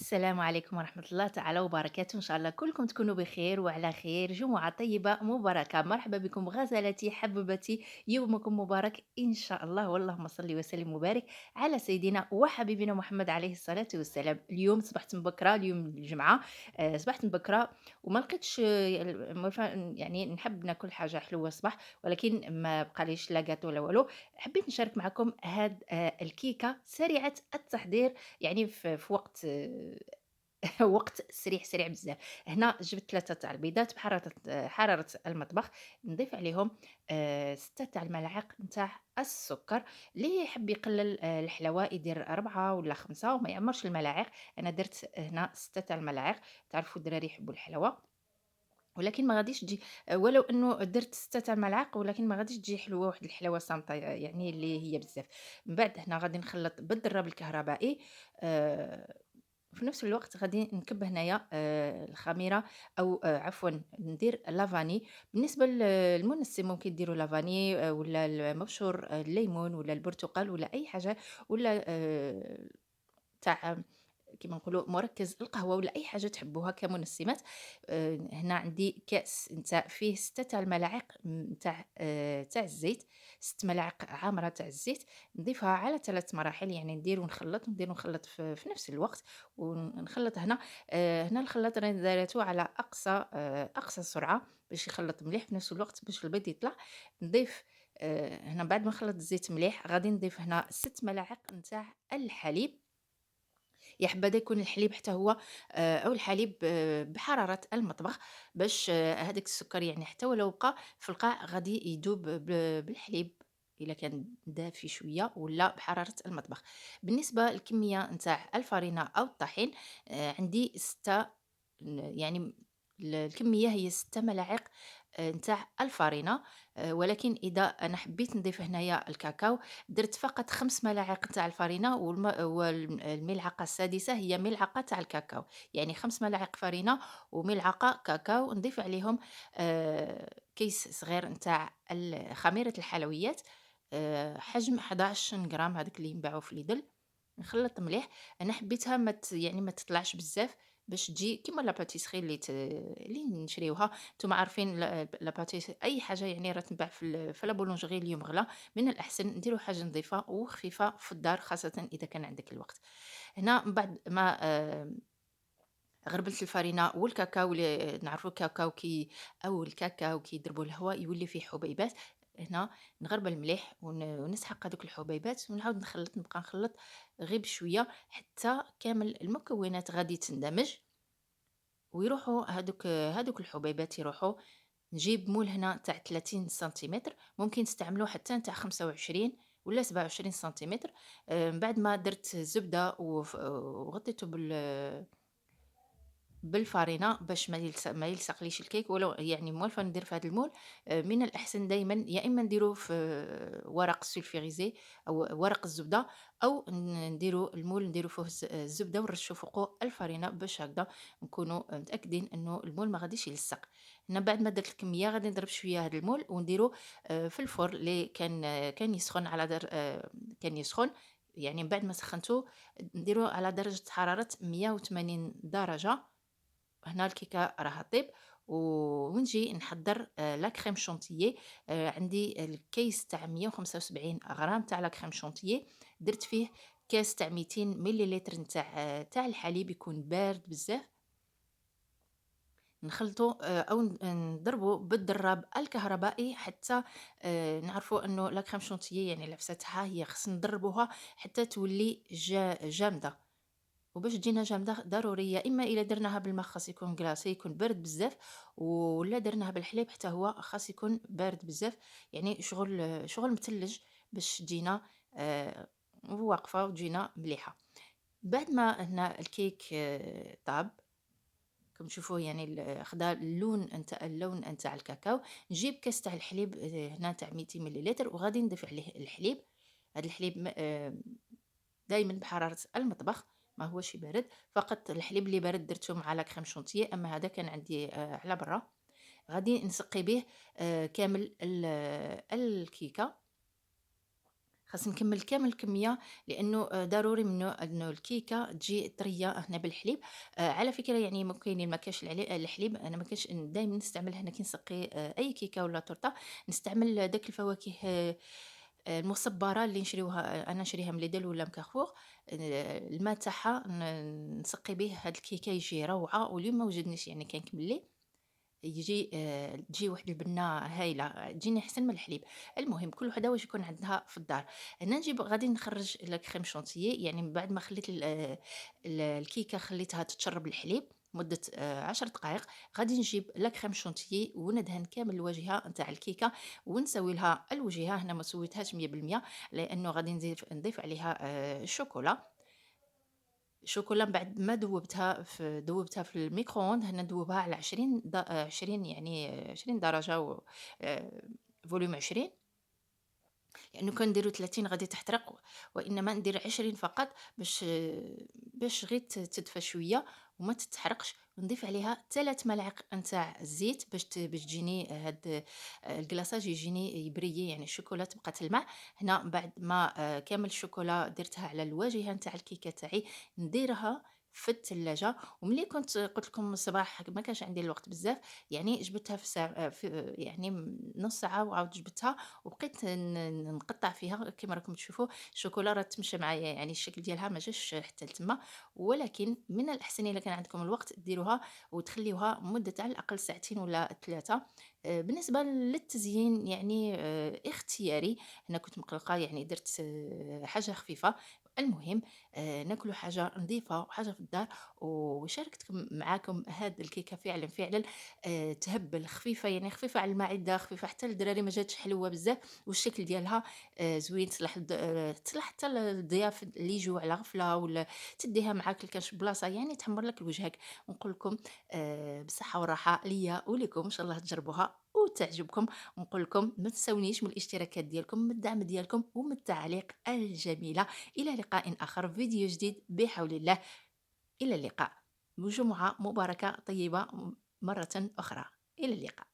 السلام عليكم ورحمة الله تعالى وبركاته، إن شاء الله كلكم تكونوا بخير وعلى خير. جمعة طيبة مباركة، مرحبا بكم غزالتي حببتي، يومكم مبارك إن شاء الله. واللهم صل وسلم وبارك على سيدنا وحبيبنا محمد عليه الصلاة والسلام. اليوم صبحت مبكرة، اليوم الجمعة. صبحت مبكرة وما لقيتش يعني نحب ناكل حاجة حلوة الصباح، ولكن ما بقاليش لا جاتو ولا والو. حبيت نشارك معكم هاد الكيكة سريعة التحضير، يعني في وقت وقت سريع بزاف. هنا جبت 3 تاع البيضات حرارة المطبخ، نضيف عليهم 6 تاع الملاعق نتاع السكر. اللي يحب يقلل الحلاوة يدير 4 ولا 5 وما يعمرش الملاعق. أنا درت هنا 6 تاع الملاعق. تعرفوا الدراري يحبوا الحلاوة، ولكن ما غاديش تجي ولو إنه درت 6 تاع الملاعق، ولكن ما غاديش تجي حلوة واحد الحلاوة صامتة يعني اللي هي بزاف. من بعد هنا غادي نخلّط بالضراب الكهربائي. آآ في نفس الوقت غادي نكب هنايا الخميرة، أو عفوًا ندير لافاني. بالنسبة للمنسم ممكن ديروا لافاني ولا مبشور الليمون ولا البرتقال ولا أي حاجة، ولا تاع كيما نقولوا مركز القهوة ولا أي حاجة تحبوها كمنسمات. هنا عندي كأس نتاع فيه 6 تاع الملاعق تاع الزيت، 6 ملاعق عامرة تاع الزيت. نضيفها على 3 مراحل، يعني ندير ونخلط في نفس الوقت. ونخلط هنا. هنا الخلاط راني دايرته على أقصى سرعة باش يخلط مليح في نفس الوقت باش البيض يطلع. نضيف هنا بعد ما نخلط الزيت مليح غادي نضيف هنا 6 ملاعق نتاع الحليب. يا حبذا يكون الحليب حتى هو أو الحليب بحرارة المطبخ، باش هذاك السكر يعني حتى ولو بقى في القاع غادي يذوب بالحليب إلا كان دافي شوية ولا بحرارة المطبخ. بالنسبة للكمية نتاع الفرينة أو الطحين، عندي 6، يعني الكمية هي 6 ملاعق نتاع الفرينة. ولكن إذا أنا حبيت نضيف هنايا الكاكاو درت فقط 5 ملاعق تاع الفرينة، الملعقة السادسة هي ملعقة تاع الكاكاو. يعني 5 ملاعق فرينة وملعقة كاكاو. نضيف عليهم كيس صغير نتاع خميرة الحلويات، حجم 11 غرام، هذاك اللي ينباعوا في ليدل. نخلّط مليح. أنا حبيتها يعني ما تطلعش بزاف باش تجي كيما لا باتيسري اللي نشريوها. نتوما عارفين لا باتيسري أي حاجة يعني راه تنباع في لا بولونجري اليوم غلا. من الأحسن نديروا حاجة نظيفة وخفيفة في الدار، خاصةً إذا كان عندك الوقت. هنا من بعد ما غربلت الفرينة والكاكاو، اللي نعرفوا الكاكاو أو الكاكاو يضربوا الهواء يولي فيه حبيبات. هنا نغربل مليح ونسحق هذوك الحبيبات ونعاود نخلط، نبقى نخلط غير بشوية حتى كامل المكونات غادي تندمج ويروحوا هادوك الحبيبات يروحوا. نجيب مول هنا تاع 30 سنتيمتر، ممكن تستعملوا حتى نتاع 25 ولا 27 سنتيمتر. من بعد ما درت الزبدة وغطيته بالفرينة باش ما يلصقليش الكيك، ولو يعني موالفة ندير في هذا المول. من الأحسن دايمًا يا إما نديروه في ورق سولفيغيزي أو ورق الزبدة، أو نديرو المول نديرو فيه الزبدة ونرشو فوقه الفرينة باش هكذا نكونوا متأكدين إنه المول ما غاديش يلصق. هنا بعد ما درت الكمية غادي نضرب شوية هذا المول ونديرو في الفرن اللي كان يسخن على كان يسخن. يعني من بعد ما سخنته نديروه على درجة حرارة 180 درجة. هنا الكيكة راها طيب. ونجي نحضر لا كريم شونتيي. عندي الكيس تاع 175 غرام تاع لا كريم شونتيي. درت فيه كاس تاع 200 مليلتر تاع الحليب يكون بارد بزاف. نخلطو أو نضربو بالضراب الكهربائي حتى نعرفوا إنه لا كريم شونتيي يعني لبستها هي خصنا نضربوها حتى تولي جامدة. وباش تجينا جامدة ضروري يا إما إلا درناها بالما خاص يكون كلاصي يكون بارد بزاف، ولا درناها بالحليب حتى هو خاص يكون بارد بزاف. يعني شغل متلج باش تجينا واقفة وتجينا مليحة. بعد ما هنا الكيك طاب كما تشوفوا، يعني خدا اللون نتاع الكاكاو. نجيب كاس تاع الحليب هنا تاع 200 مليلتر وغادي نضيف عليه الحليب. هذا الحليب دايما بحرارة المطبخ، ما هوش بارد. فقط الحليب اللي بارد درته مع لا كريم شونتيي، اما هذا كان عندي على برا. غادي نسقي به كامل الكيكة. خاص نكمّل كامل الكمية، لأنه ضروري إنه الكيكة تجي طرية هنا بالحليب. على فكرة يعني كاينين ما كاينش الحليب، أنا ما كانش دايمًا نستعمل هنا كي نسقي أي كيكة ولا تورتة، نستعمل داك الفواكه المصبّرة اللي نشريوها، أنا نشريها من Lidl ولا من Carrefour. الماء تاعها نسقي به هاد الكيكة يجي روعة، واليوم ما وجدنيش يعني كان كملّي يجي تجي واحد البنة هايلة، تجيني أحسن من الحليب. المهم كل وحدة واش يكون عندها في الدار. أنا نجيب غادي نخرّج الكريم شونتيي، يعني من بعد ما خليت الكيكة خليتها تتشرب الحليب مدة 10 دقايق، غادي نجيب لا كريم شونتيي وندهن كامل الواجهة نتاع الكيكة، ونسوي لها الوجهة. هنا ما سويتهاش 100% لأنه غادي نضيف عليها الشوكولا. شوكولا من بعد ما ذوّبتها في الميكرووند، هنا ندوّبها على 20 يعني 20 درجة و فوليوم 20. لأنه كان نديرو 30 غادي تحترق، وإنما ندير 20 فقط باش غير تدفى شوية وما تتحرقش، ونضيف عليها 3 ملاعق نتاع الزيت باش تجيني هاد الكلاصاج يجيني يبريي، يعني الشوكولا تبقى تلمع. هنا بعد ما كامل الشوكولا درتها على الواجهة نتاع الكيكة تاعي، نديرها في الثلاجة. وملي كنت قلت لكم الصباح ما كانش عندي الوقت بزاف، يعني جبدتها في ساع في يعني نُص ساعة وعاود جبدتها، وبقيت نقطّع فيها كيما راكم تشوفوا. الشوكولا راه تمشى معايا، يعني الشكل ديالها ما جاش حتى لتما. ولكن من الأحسن إلا كان عندكم الوقت ديروها وتخليوها مدة على الأقل ساعتين ولا 3. بالنسبة للتزيين يعني اختياري. أنا كنت مقلقة يعني درت حاجة خفيفة. المهم ناكلوا حاجة نظيفة وحاجة في الدار. وشاركتكم معاكم هاد الكيكة فعلًا، فعلًا تهبّل، خفيفة يعني خفيفة على المعدة، خفيفة حتى للدراري، ما جاتش حلوة بزاف، والشكل ديالها زوين، تصلح تصلح حتى للضياف اللي يجيو على غفلة، ولا تديها معاك لكاش بلاصة يعني تحمر لك وجهك. ونقول لكم بالصحة والراحة ليا وليكم، إن شاء الله تجربوها وتعجبكم. ونقول لكم ما تنسونيش من الاشتراكات ديالكم، من الدعم ديالكم، ومن التعليق الجميلة. إلى لقاء آخر في فيديو جديد بحول الله. إلى اللقاء، وجمعة مباركة طيبة مرة أخرى. إلى اللقاء.